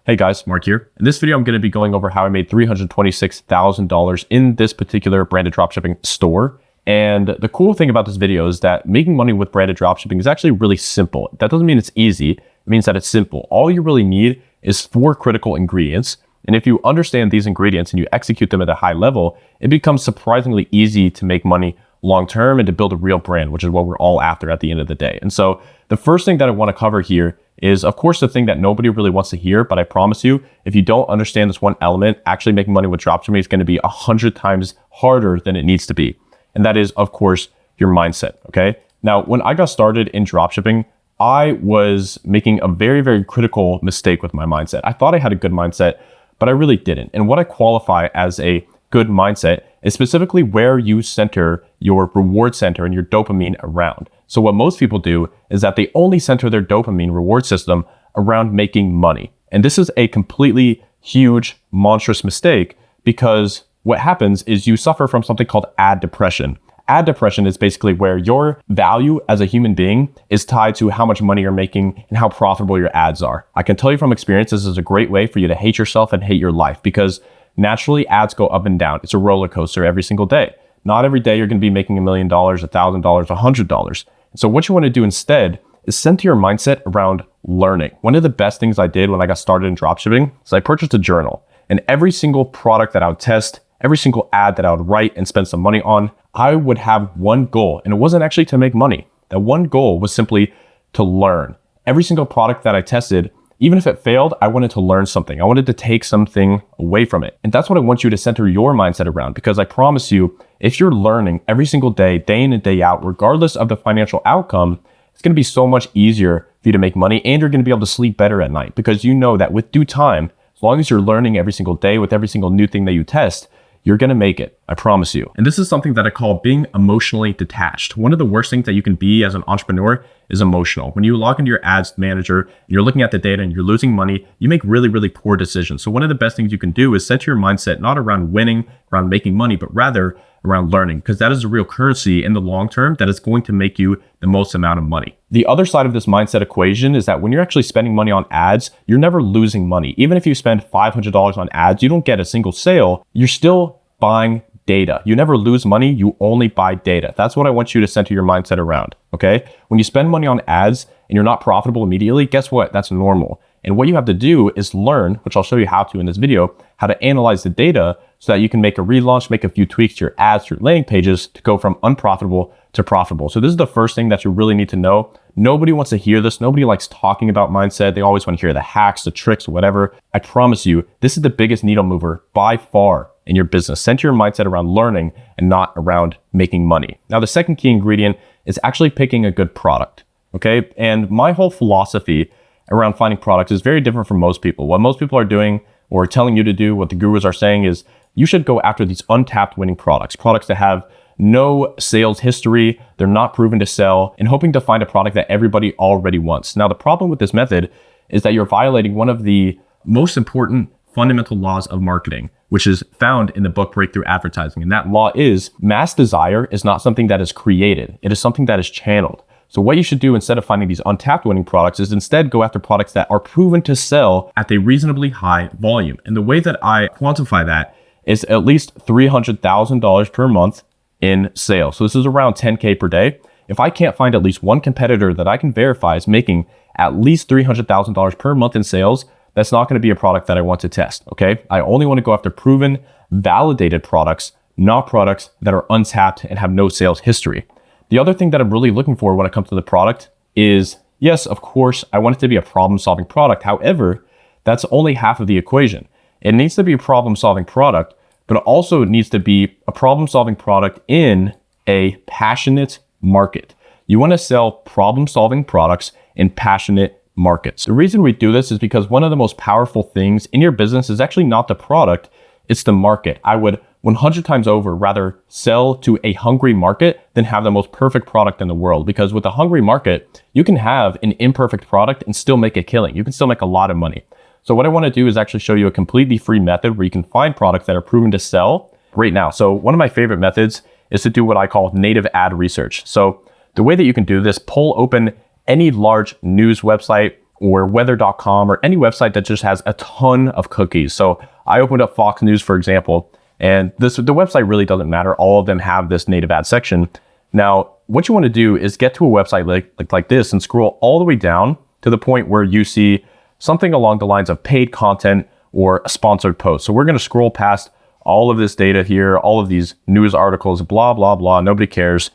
Hey guys, Mark here. In this video, I'm going to be going over how I made $326,000 in this particular branded dropshipping store. And the cool thing about this video is that making money with branded dropshipping is actually really simple. That doesn't mean it's easy. It means that it's simple. All you really need is 4 critical ingredients. And if you understand these ingredients and you execute them at a high level, it becomes surprisingly easy to make money long-term and to build a real brand, which is what we're all after at the end of the day. And so the first thing that I want to cover here is, of course, the thing that nobody really wants to hear, but I promise you, if you don't understand this one element, actually making money with dropshipping is going to be 100 times harder than it needs to be. And that is, of course, your mindset, okay? Now, when I got started in dropshipping, I was making a very, very critical mistake with my mindset. I thought I had a good mindset, but I really didn't. And what I qualify as a good mindset is specifically where you center your reward center and your dopamine around. So what most people do is that they only center their dopamine reward system around making money. And this is a completely huge, monstrous mistake, because what happens is you suffer from something called ad depression. Ad depression is basically where your value as a human being is tied to how much money you're making and how profitable your ads are. I can tell you from experience, this is a great way for you to hate yourself and hate your life, because naturally ads go up and down. It's a roller coaster every single day. Not every day you're going to be making $1 million, $1,000, $100. So what you want to do instead is center your mindset around learning. One of the best things I did when I got started in dropshipping is I purchased a journal, and every single product that I would test, every single ad that I would write and spend some money on, I would have one goal, and it wasn't actually to make money. That one goal was simply to learn. Every single product that I tested, even if it failed, I wanted to learn something. I wanted to take something away from it. And that's what I want you to center your mindset around, because I promise you, if you're learning every single day, day in and day out, regardless of the financial outcome, it's going to be so much easier for you to make money, and you're going to be able to sleep better at night, because you know that with due time, as long as you're learning every single day with every single new thing that you test, you're going to make it. I promise you. And this is something that I call being emotionally detached. One of the worst things that you can be as an entrepreneur is emotional. When you log into your ads manager, and you're looking at the data and you're losing money, you make really, really poor decisions. So one of the best things you can do is center your mindset not around winning, around making money, but rather around learning, because that is a real currency in the long term that is going to make you the most amount of money. The other side of this mindset equation is that when you're actually spending money on ads, you're never losing money. Even if you spend $500 on ads, you don't get a single sale, you're still buying data. You never lose money, you only buy data. That's what I want you to center your mindset around, okay? When you spend money on ads and you're not profitable immediately, guess what? That's normal. And what you have to do is learn, which I'll show you how to in this video, how to analyze the data so that you can make a relaunch, make a few tweaks to your ads, to your landing pages to go from unprofitable to profitable. So this is the first thing that you really need to know. Nobody wants to hear this. Nobody likes talking about mindset. They always want to hear the hacks, the tricks, whatever. I promise you, this is the biggest needle mover by far in your business. Center your mindset around learning and not around making money. Now, the second key ingredient is actually picking a good product, okay? And my whole philosophy around finding products is very different from most people. What most people are doing or telling you to do, what the gurus are saying is you should go after these untapped winning products that have no sales history, they're not proven to sell, and hoping to find a product that everybody already wants. Now, the problem with this method is that you're violating one of the most important fundamental laws of marketing, which is found in the book Breakthrough Advertising. And that law is mass desire is not something that is created. It is something that is channeled. So what you should do instead of finding these untapped winning products is instead go after products that are proven to sell at a reasonably high volume. And the way that I quantify that is at least $300,000 per month in sales. So this is around 10K per day. If I can't find at least one competitor that I can verify is making at least $300,000 per month in sales, that's not going to be a product that I want to test, okay? I only want to go after proven, validated products, not products that are untapped and have no sales history. The other thing that I'm really looking for when it comes to the product is, yes, of course, I want it to be a problem-solving product. However, that's only half of the equation. It needs to be a problem-solving product, but it also needs to be a problem-solving product in a passionate market. You want to sell problem-solving products in passionate markets. The reason we do this is because one of the most powerful things in your business is actually not the product, it's the market. I would 100 times over rather sell to a hungry market than have the most perfect product in the world. Because with a hungry market, you can have an imperfect product and still make a killing. You can still make a lot of money. So what I want to do is actually show you a completely free method where you can find products that are proven to sell right now. So one of my favorite methods is to do what I call native ad research. So the way that you can do this, pull open any large news website, or weather.com or any website that just has a ton of cookies. So I opened up Fox News, for example, and the website really doesn't matter. All of them have this native ad section. Now, what you want to do is get to a website like this and scroll all the way down to the point where you see something along the lines of paid content or a sponsored post. So we're going to scroll past all of this data here, all of these news articles, blah, blah, blah. Nobody cares.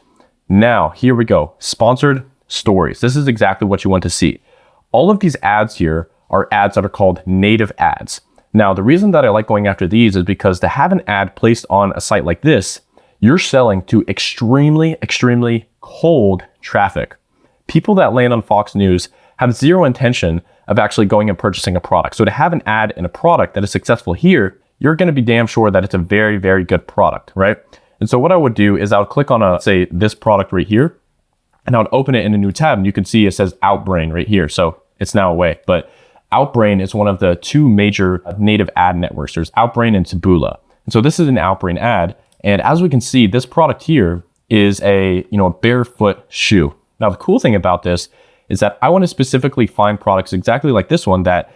Now, here we go. Sponsored stories. This is exactly what you want to see. All of these ads here are ads that are called native ads. Now, the reason that I like going after these is because to have an ad placed on a site like this, you're selling to extremely, extremely cold traffic. People that land on Fox News have zero intention of actually going and purchasing a product. So to have an ad in a product that is successful here, you're going to be damn sure that it's a very, very good product, right? And so what I would do is I would click on say this product right here, and I would open it in a new tab, and you can see it says Outbrain right here. So it's now away, but Outbrain is one of the two major native ad networks. There's Outbrain and Taboola. And so this is an Outbrain ad. And as we can see, this product here is a barefoot shoe. Now, the cool thing about this is that I want to specifically find products exactly like this one that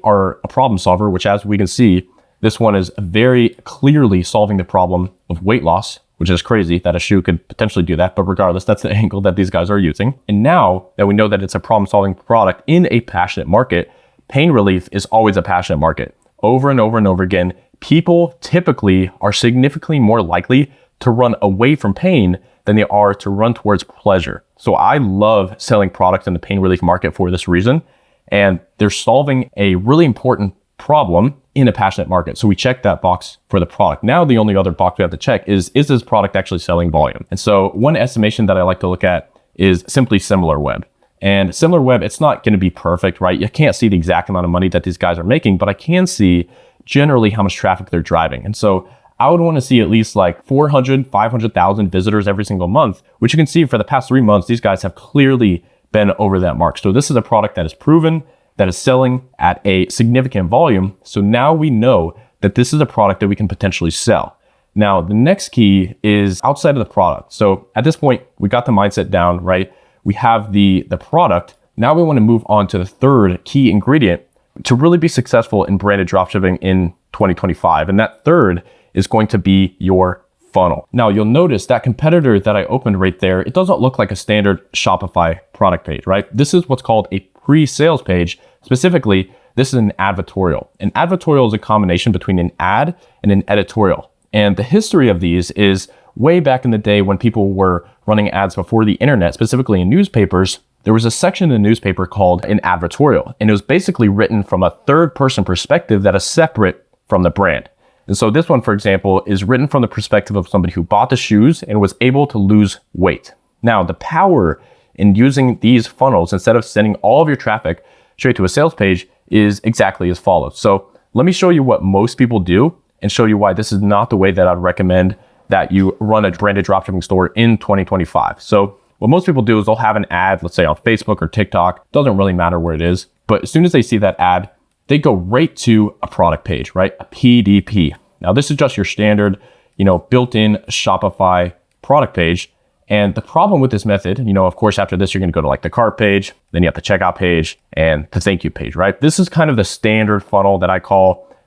are a problem solver, which as we can see, this one is very clearly solving the problem of weight loss, which is crazy that a shoe could potentially do that. But regardless, that's the angle that these guys are using. And now that we know that it's a problem solving product in a passionate market, pain relief is always a passionate market. Over and over and over again, people typically are significantly more likely to run away from pain than they are to run towards pleasure. So I love selling products in the pain relief market for this reason. And they're solving a really important problem in a passionate market. So we check that box for the product. Now, the only other box we have to check is this product actually selling volume? And so one estimation that I like to look at is simply SimilarWeb. And SimilarWeb, it's not going to be perfect, right? You can't see the exact amount of money that these guys are making, but I can see generally how much traffic they're driving. And so I would want to see at least like 400, 500,000 visitors every single month, which you can see for the past 3 months, these guys have clearly been over that mark. So this is a product that is proven, that is selling at a significant volume. So now we know that this is a product that we can potentially sell. Now, the next key is outside of the product. So at this point, we got the mindset down, right? We have the product. Now we want to move on to the third key ingredient to really be successful in branded dropshipping in 2025. And that third is going to be your funnel. Now you'll notice that competitor that I opened right there, it doesn't look like a standard Shopify product page, right? This is what's called a pre-sales page. Specifically, this is an advertorial. An advertorial is a combination between an ad and an editorial. And the history of these is way back in the day when people were running ads before the internet, specifically in newspapers. There was a section in the newspaper called an advertorial, and it was basically written from a third-person perspective that is separate from the brand. And so this one, for example, is written from the perspective of somebody who bought the shoes and was able to lose weight. Now, the power in using these funnels instead of sending all of your traffic straight to a sales page is exactly as follows. So let me show you what most people do and show you why this is not the way that I'd recommend that you run a branded dropshipping store in 2025. So what most people do is they'll have an ad, let's say on Facebook or TikTok, doesn't really matter where it is. But as soon as they see that ad, they go right to a product page, right? A PDP. Now this is just your standard, built-in Shopify product page. And the problem with this method, of course, after this, you're going to go to like the cart page, then you have the checkout page and the thank you page, right? This is kind of the standard funnel that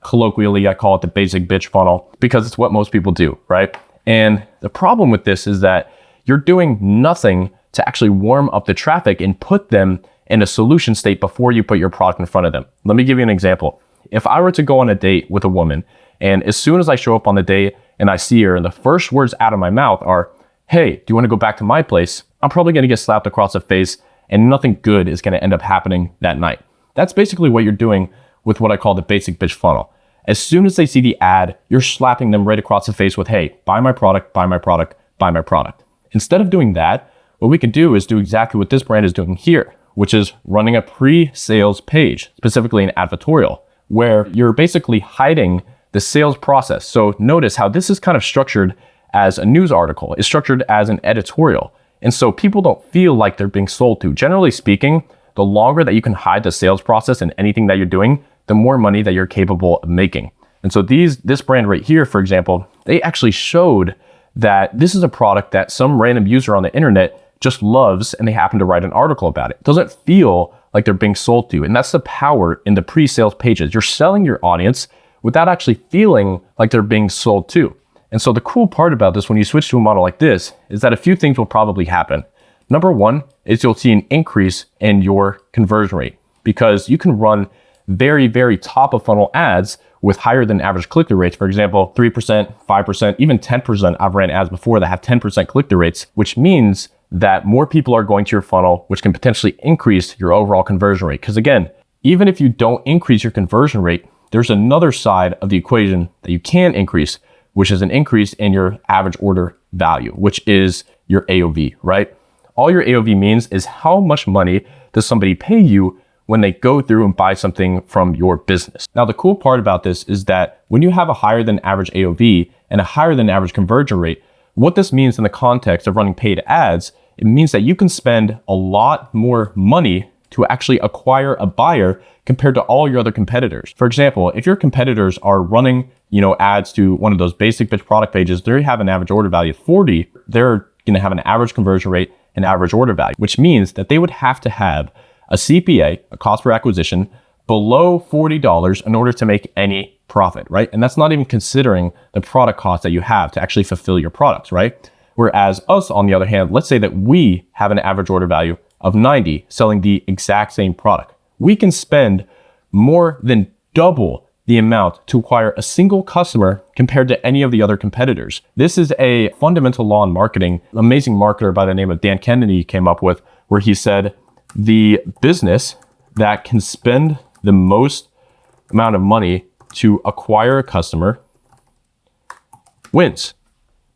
colloquially, I call it the basic bitch funnel because it's what most people do, right? And the problem with this is that you're doing nothing to actually warm up the traffic and put them in a solution state before you put your product in front of them. Let me give you an example. If I were to go on a date with a woman, and as soon as I show up on the date and I see her, and the first words out of my mouth are, "Hey, do you want to go back to my place?" I'm probably going to get slapped across the face and nothing good is going to end up happening that night. That's basically what you're doing with what I call the basic bitch funnel. As soon as they see the ad, you're slapping them right across the face with, "Hey, buy my product, buy my product, buy my product." Instead of doing that, what we can do is do exactly what this brand is doing here, which is running a pre-sales page, specifically an advertorial, where you're basically hiding the sales process. So notice how this is kind of structured as a news article. It's structured as an editorial. And so people don't feel like they're being sold to. Generally speaking, the longer that you can hide the sales process in anything that you're doing, the more money that you're capable of making. And so this brand right here, for example, they actually showed that this is a product that some random user on the internet just loves and they happen to write an article about it. It doesn't feel like they're being sold to. And that's the power in the pre-sales pages. You're selling your audience without actually feeling like they're being sold to. And so the cool part about this, when you switch to a model like this, is that a few things will probably happen. Number one is you'll see an increase in your conversion rate, because you can run very, very top of funnel ads with higher than average click-through rates. For example, 3%, 5%, even 10%. I've ran ads before that have 10% click-through rates, which means that more people are going to your funnel, which can potentially increase your overall conversion rate. Because again, even if you don't increase your conversion rate, there's another side of the equation that you can increase, which is an increase in your average order value, which is your AOV, right? All your AOV means is how much money does somebody pay you when they go through and buy something from your business. Now, the cool part about this is that when you have a higher than average AOV and a higher than average conversion rate, what this means in the context of running paid ads, it means that you can spend a lot more money to actually acquire a buyer compared to all your other competitors. For example, if your competitors are running, ads to one of those basic bitch product pages, they have an average order value of 40, they're going to have an average conversion rate and average order value, which means that they would have to have a CPA, a cost per acquisition, below $40 in order to make any profit, right? And that's not even considering the product cost that you have to actually fulfill your products, right? Whereas us, on the other hand, let's say that we have an average order value of 90 selling the exact same product. We can spend more than double the amount to acquire a single customer compared to any of the other competitors. This is a fundamental law in marketing. An amazing marketer by the name of Dan Kennedy came up with, where he said, the business that can spend the most amount of money to acquire a customer wins.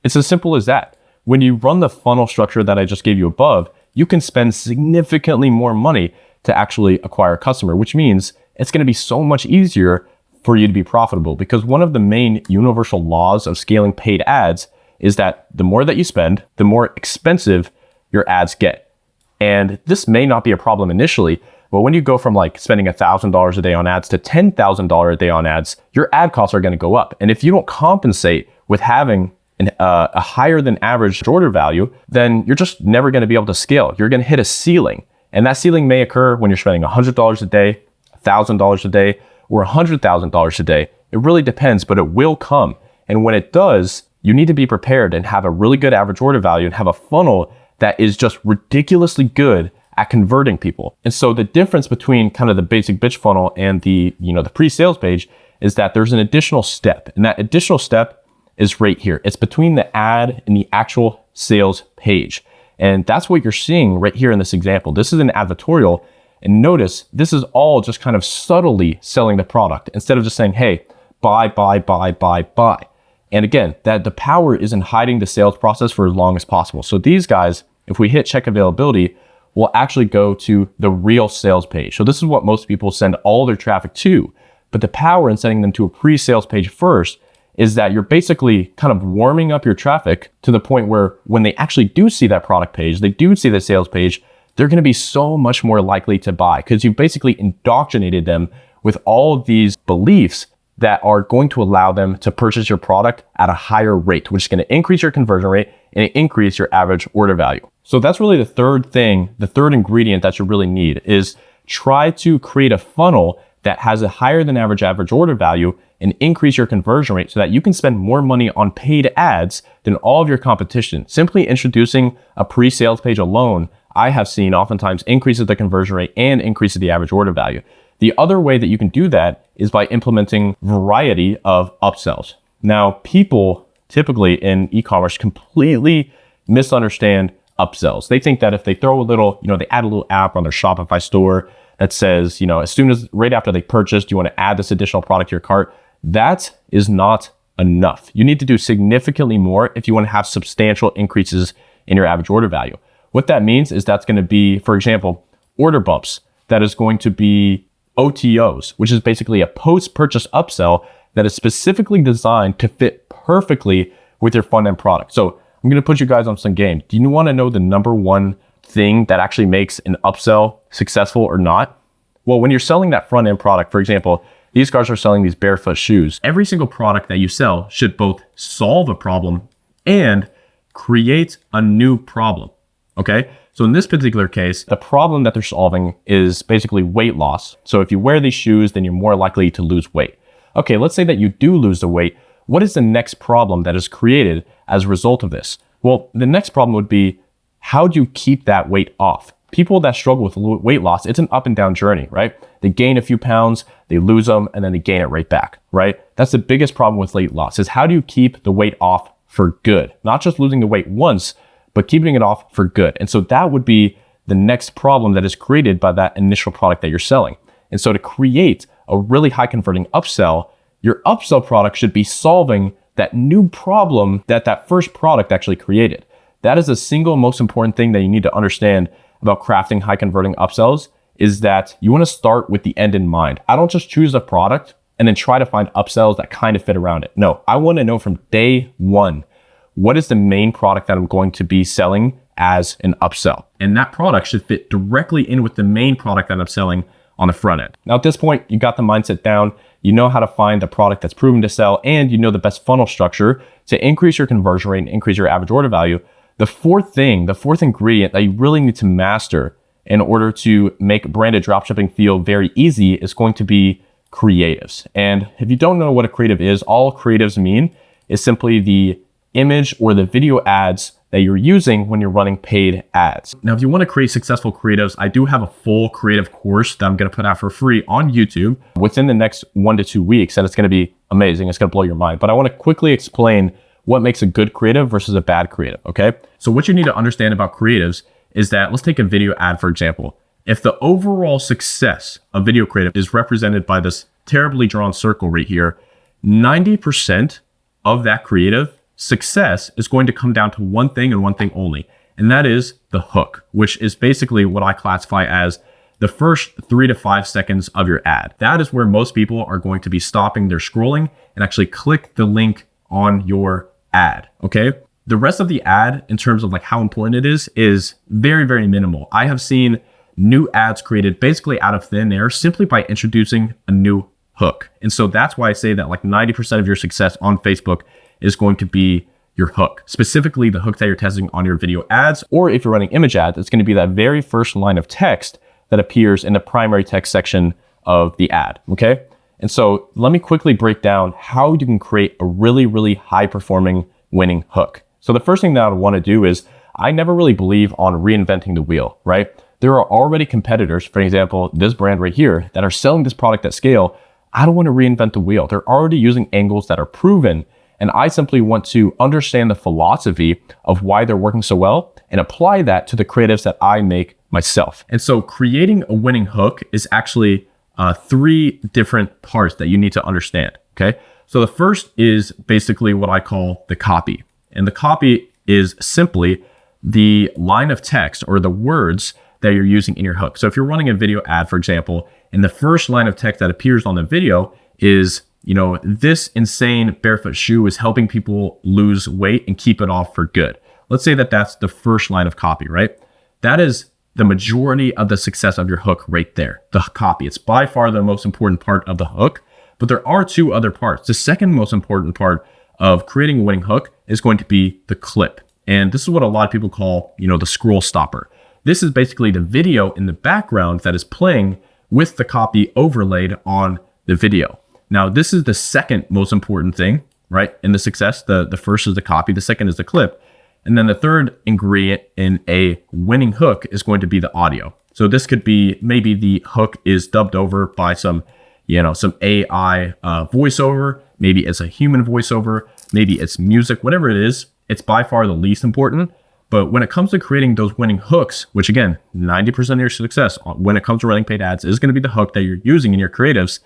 It's as simple as that. When you run the funnel structure that I just gave you above, you can spend significantly more money to actually acquire a customer, which means it's going to be so much easier for you to be profitable, because one of the main universal laws of scaling paid ads is that the more that you spend, the more expensive your ads get. And this may not be a problem initially, but when you go from like spending $1,000 a day on ads to $10,000 a day on ads, your ad costs are going to go up. And if you don't compensate with having a higher than average order value, then you're just never going to be able to scale. You're going to hit a ceiling. And that ceiling may occur when you're spending $100 a day, $1,000 a day, or $100,000 a day. It really depends, but it will come. And when it does, you need to be prepared and have a really good average order value and have a funnel that is just ridiculously good at converting people. And so the difference between kind of the basic bitch funnel and the pre-sales page is that there's an additional step. And that additional step is right here. It's between the ad and the actual sales page. And that's what you're seeing right here in this example. This is an advertorial. And notice, this is all just kind of subtly selling the product instead of just saying, hey, buy, buy, buy, buy, buy. And again, that the power is in hiding the sales process for as long as possible. So these guys, if we hit check availability, will actually go to the real sales page. So this is what most people send all their traffic to. But the power in sending them to a pre-sales page first is that you're basically kind of warming up your traffic to the point where when they actually do see that product page, they do see the sales page, they're going to be so much more likely to buy, because you've basically indoctrinated them with all of these beliefs that are going to allow them to purchase your product at a higher rate, which is going to increase your conversion rate and increase your average order value. So that's really the third thing, the third ingredient that you really need is try to create a funnel that has a higher than average order value and increase your conversion rate so that you can spend more money on paid ads than all of your competition. Simply introducing a pre-sales page alone, I have seen oftentimes increases the conversion rate and increases the average order value. The other way that you can do that is by implementing variety of upsells. Now, people typically in e-commerce completely misunderstand upsells. They think that if they throw a little, they add a little app on their Shopify store that says, as soon as right after they purchased, you want to add this additional product to your cart. That is not enough. You need to do significantly more if you want to have substantial increases in your average order value. What that means is that's going to be, for example, order bumps. That is going to be OTOs, which is basically a post-purchase upsell that is specifically designed to fit perfectly with your front-end product. So I'm going to put you guys on some game. Do you want to know the number one thing that actually makes an upsell successful or not? Well, when you're selling that front-end product, for example, these guys are selling these barefoot shoes. Every single product that you sell should both solve a problem and create a new problem. Okay. So in this particular case, the problem that they're solving is basically weight loss. So if you wear these shoes, then you're more likely to lose weight. Okay, let's say that you do lose the weight. What is the next problem that is created as a result of this? Well, the next problem would be, how do you keep that weight off? People that struggle with weight loss, it's an up and down journey, right? They gain a few pounds, they lose them, and then they gain it right back, right? That's the biggest problem with weight loss, is how do you keep the weight off for good? Not just losing the weight once, but keeping it off for good. And so that would be the next problem that is created by that initial product that you're selling. And so to create a really high converting upsell, your upsell product should be solving that new problem that that first product actually created. That is the single most important thing that you need to understand about crafting high converting upsells, is that you want to start with the end in mind. I don't just choose a product and then try to find upsells that kind of fit around it. No, I want to know from day one, what is the main product that I'm going to be selling as an upsell? And that product should fit directly in with the main product that I'm selling on the front end. Now, at this point, you got the mindset down, you know how to find the product that's proven to sell, and you know the best funnel structure to increase your conversion rate and increase your average order value. The fourth ingredient that you really need to master in order to make branded dropshipping feel very easy is going to be creatives. And if you don't know what a creative is, all creatives mean is simply the image or the video ads that you're using when you're running paid ads. Now, if you want to create successful creatives, I do have a full creative course that I'm going to put out for free on YouTube within the next 1 to 2 weeks. And it's going to be amazing. It's going to blow your mind. But I want to quickly explain what makes a good creative versus a bad creative. Okay. So what you need to understand about creatives is that, let's take a video ad, for example. If the overall success of video creative is represented by this terribly drawn circle right here, 90% of that creative success is going to come down to one thing and one thing only, and that is the hook, which is basically what I classify as the first 3 to 5 seconds of your ad. That is where most people are going to be stopping their scrolling and actually click the link on your ad, okay? The rest of the ad, in terms of like how important it is very, very minimal. I have seen new ads created basically out of thin air simply by introducing a new hook. And so that's why I say that like 90% of your success on Facebook is going to be your hook, specifically the hook that you're testing on your video ads. Or if you're running image ads, it's going to be that very first line of text that appears in the primary text section of the ad, okay? And so let me quickly break down how you can create a really, really high performing winning hook. So the first thing that I want to do is, I never really believe on reinventing the wheel, right? There are already competitors, for example, this brand right here, that are selling this product at scale. I don't want to reinvent the wheel. They're already using angles that are proven. And I simply want to understand the philosophy of why they're working so well and apply that to the creatives that I make myself. And so creating a winning hook is actually 3 different parts that you need to understand, okay? So the first is basically what I call the copy. And the copy is simply the line of text or the words that you're using in your hook. So if you're running a video ad, for example, and the first line of text that appears on the video is, you know, this insane barefoot shoe is helping people lose weight and keep it off for good. Let's say that that's the first line of copy, right? That is the majority of the success of your hook right there, the copy. It's by far the most important part of the hook, but there are 2 other parts. The second most important part of creating a winning hook is going to be the clip. And this is what a lot of people call, you know, the scroll stopper. This is basically the video in the background that is playing with the copy overlaid on the video. Now, this is the second most important thing, right? In the success, the first is the copy, the second is the clip. And then the third ingredient in a winning hook is going to be the audio. So this could be, maybe the hook is dubbed over by some AI voiceover. Maybe it's a human voiceover. Maybe it's music, whatever it is. It's by far the least important. But when it comes to creating those winning hooks, which again, 90% of your success when it comes to running paid ads is going to be the hook that you're using in your creatives,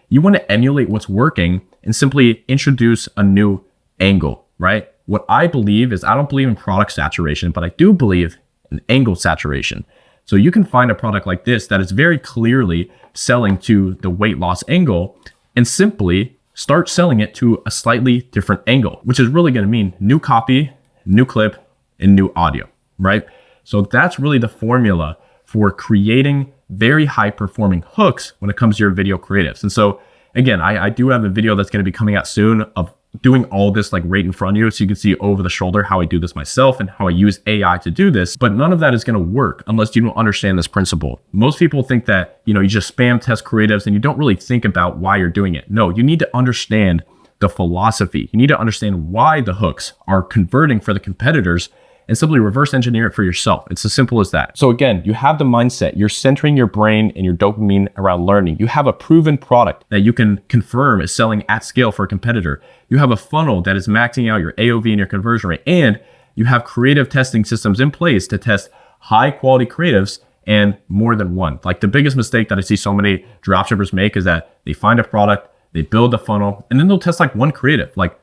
you want to emulate what's working and simply introduce a new angle, right? What I believe is, I don't believe in product saturation, but I do believe in angle saturation. So you can find a product like this that is very clearly selling to the weight loss angle and simply start selling it to a slightly different angle, which is really going to mean new copy, new clip, and new audio, right? So that's really the formula for creating very high performing hooks when it comes to your video creatives. And so again, I do have a video that's going to be coming out soon of doing all this like right in front of you so you can see over the shoulder how I do this myself and how I use AI to do this. But none of that is going to work unless you don't understand this principle. Most people think that, you just spam test creatives and you don't really think about why you're doing it. No, you need to understand the philosophy. You need to understand why the hooks are converting for the competitors and simply reverse engineer it for yourself. It's as simple as that. So again, you have the mindset, you're centering your brain and your dopamine around learning. You have a proven product that you can confirm is selling at scale for a competitor. You have a funnel that is maxing out your AOV and your conversion rate. And you have creative testing systems in place to test high quality creatives and more than one. Like the biggest mistake that I see so many dropshippers make is that they find a product, they build a funnel, and then they'll test like one creative. Like,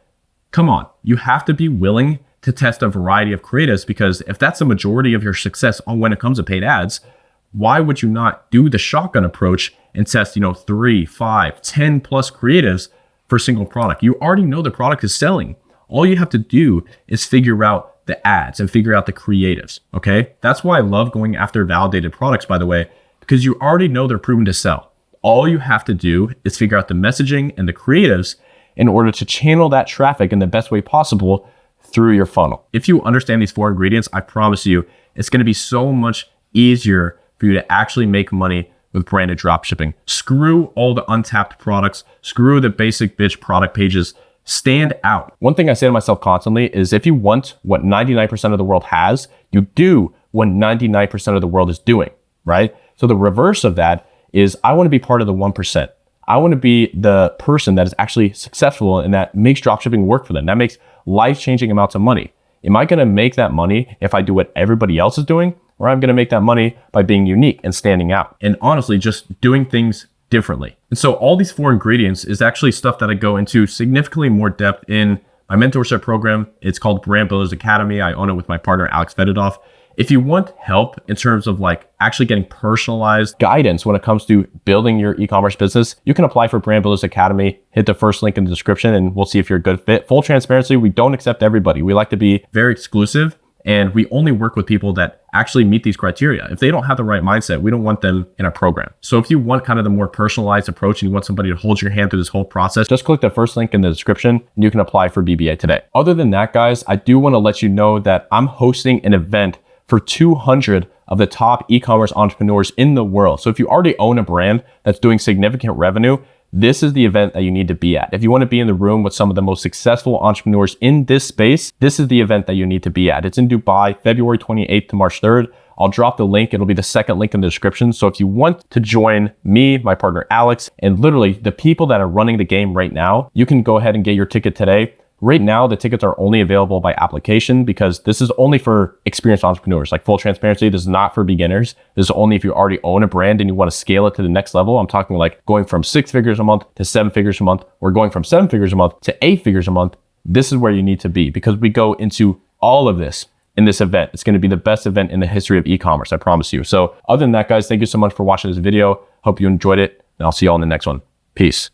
come on, you have to be willing to test a variety of creatives, because if that's the majority of your success when it comes to paid ads, why would you not do the shotgun approach and test, 3, 5, 10 plus creatives for a single product? You already know the product is selling. All you have to do is figure out the ads and figure out the creatives, okay? That's why I love going after validated products, by the way, because you already know they're proven to sell. All you have to do is figure out the messaging and the creatives in order to channel that traffic in the best way possible through your funnel. If you understand these 4 ingredients, I promise you, it's going to be so much easier for you to actually make money with branded dropshipping. Screw all the untapped products, screw the basic bitch product pages, stand out. One thing I say to myself constantly is if you want what 99% of the world has, you do what 99% of the world is doing, right? So the reverse of that is I want to be part of the 1%. I want to be the person that is actually successful and that makes dropshipping work for them. That makes life-changing amounts of money. Am I going to make that money if I do what everybody else is doing? Or I'm going to make that money by being unique and standing out and honestly just doing things differently. And so all these 4 ingredients is actually stuff that I go into significantly more depth in my mentorship program. It's called Brand Builders Academy. I own it with my partner, Alex Fedotov. If you want help in terms of like actually getting personalized guidance when it comes to building your e-commerce business, you can apply for Brand Builders Academy. Hit the first link in the description and we'll see if you're a good fit. Full transparency, we don't accept everybody. We like to be very exclusive and we only work with people that actually meet these criteria. If they don't have the right mindset, we don't want them in our program. So if you want kind of the more personalized approach and you want somebody to hold your hand through this whole process, just click the first link in the description and you can apply for BBA today. Other than that, guys, I do want to let you know that I'm hosting an event for 200 of the top e-commerce entrepreneurs in the world. So if you already own a brand that's doing significant revenue, this is the event that you need to be at. If you want to be in the room with some of the most successful entrepreneurs in this space, this is the event that you need to be at. It's in Dubai, February 28th to March 3rd. I'll drop the link. It'll be the second link in the description. So if you want to join me, my partner Alex, and literally the people that are running the game right now, you can go ahead and get your ticket today. Right now, the tickets are only available by application because this is only for experienced entrepreneurs. Like full transparency, this is not for beginners. This is only if you already own a brand and you want to scale it to the next level. I'm talking like going from 6 figures a month to 7 figures a month, or going from 7 figures a month to 8 figures a month. This is where you need to be because we go into all of this in this event. It's going to be the best event in the history of e-commerce, I promise you. So other than that, guys, thank you so much for watching this video. Hope you enjoyed it, and I'll see you all in the next one. Peace.